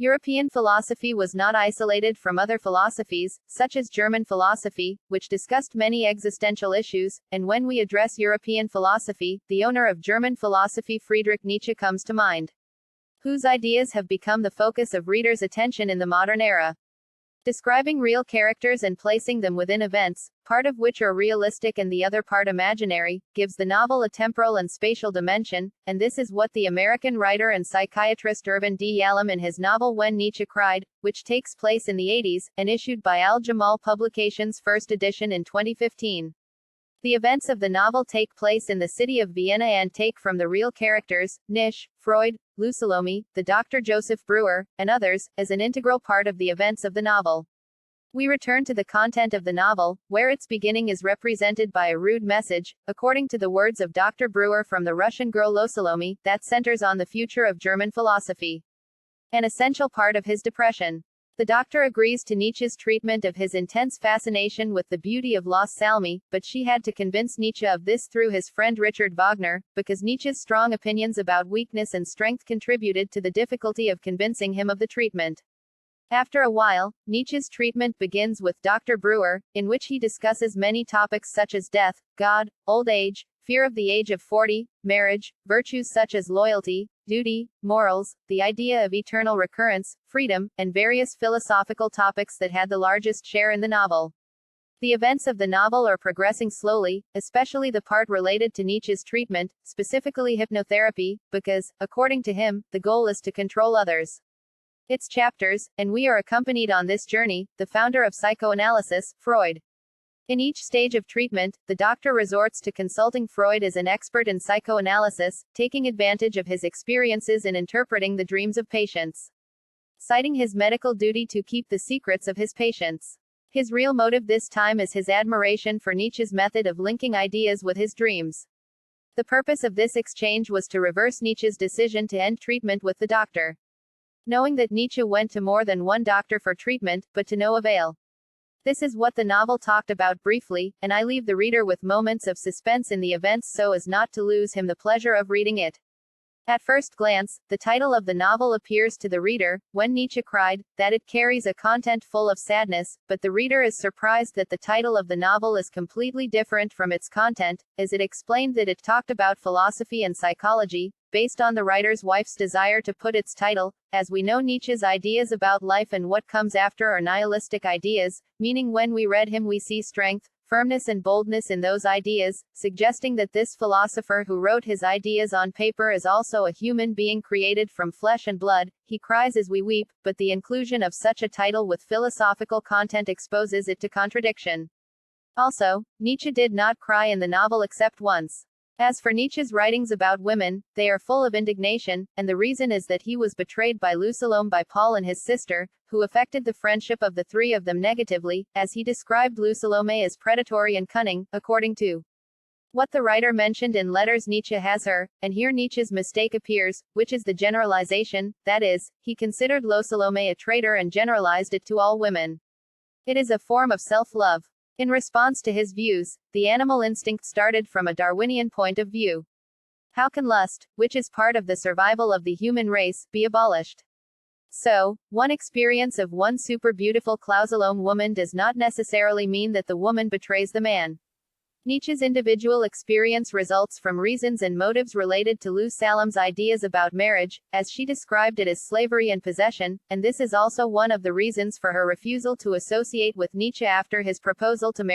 European philosophy was not isolated from other philosophies, such as German philosophy, which discussed many existential issues, and when we address European philosophy, the owner of German philosophy Friedrich Nietzsche comes to mind, whose ideas have become the focus of readers' attention in the modern era. Describing real characters and placing them within events, part of which are realistic and the other part imaginary, gives the novel a temporal and spatial dimension, and this is what the American writer and psychiatrist Irvin D. Yalom in his novel When Nietzsche Cried, which takes place in the 80s, and issued by Al-Jamal Publications' first edition in 2015. The events of the novel take place in the city of Vienna and take from the real characters, Nietzsche, Freud, Lousselome, the Dr. Joseph Breuer, and others, as an integral part of the events of the novel. We return to the content of the novel, where its beginning is represented by a rude message, according to the words of Dr. Breuer from the Russian girl Lousselome, that centers on the future of German philosophy. An essential part of his depression. The doctor agrees to Nietzsche's treatment of his intense fascination with the beauty of Los Salmi, but she had to convince Nietzsche of this through his friend Richard Wagner, because Nietzsche's strong opinions about weakness and strength contributed to the difficulty of convincing him of the treatment. After a while, Nietzsche's treatment begins with Dr. Breuer, in which he discusses many topics such as death, God, old age, fear of the age of 40, marriage, virtues such as loyalty, duty, morals, the idea of eternal recurrence, freedom, and various philosophical topics that had the largest share in the novel. The events of the novel are progressing slowly, especially the part related to Nietzsche's treatment, specifically hypnotherapy, because, according to him, the goal is to control others. Its chapters, and we are accompanied on this journey, the founder of psychoanalysis, Freud. In each stage of treatment, the doctor resorts to consulting Freud as an expert in psychoanalysis, taking advantage of his experiences in interpreting the dreams of patients. Citing his medical duty to keep the secrets of his patients. His real motive this time is his admiration for Nietzsche's method of linking ideas with his dreams. The purpose of this exchange was to reverse Nietzsche's decision to end treatment with the doctor. Knowing that Nietzsche went to more than one doctor for treatment, but to no avail. This is what the novel talked about briefly, and I leave the reader with moments of suspense in the events so as not to lose him the pleasure of reading it. At first glance, the title of the novel appears to the reader, When Nietzsche Cried, that it carries a content full of sadness, but the reader is surprised that the title of the novel is completely different from its content, as it explained that it talked about philosophy and psychology, based on the writer's wife's desire to put its title. As we know, Nietzsche's ideas about life and what comes after are nihilistic ideas, meaning when we read him we see strength, firmness and boldness in those ideas, suggesting that this philosopher who wrote his ideas on paper is also a human being created from flesh and blood. He cries as we weep, but the inclusion of such a title with philosophical content exposes it to contradiction. Also, Nietzsche did not cry in the novel except once. As for Nietzsche's writings about women, they are full of indignation, and the reason is that he was betrayed by Lousselome by Paul and his sister, who affected the friendship of the three of them negatively, as he described Lousselome as predatory and cunning, according to what the writer mentioned in letters Nietzsche has her, and here Nietzsche's mistake appears, which is the generalization, that is, he considered Lousselome a traitor and generalized it to all women. It is a form of self-love. In response to his views, the animal instinct started from a Darwinian point of view. How can lust, which is part of the survival of the human race, be abolished? So, one experience of one super beautiful Klausalome woman does not necessarily mean that the woman betrays the man. Nietzsche's individual experience results from reasons and motives related to Lou Salam's ideas about marriage, as she described it as slavery and possession, and this is also one of the reasons for her refusal to associate with Nietzsche after his proposal to marry.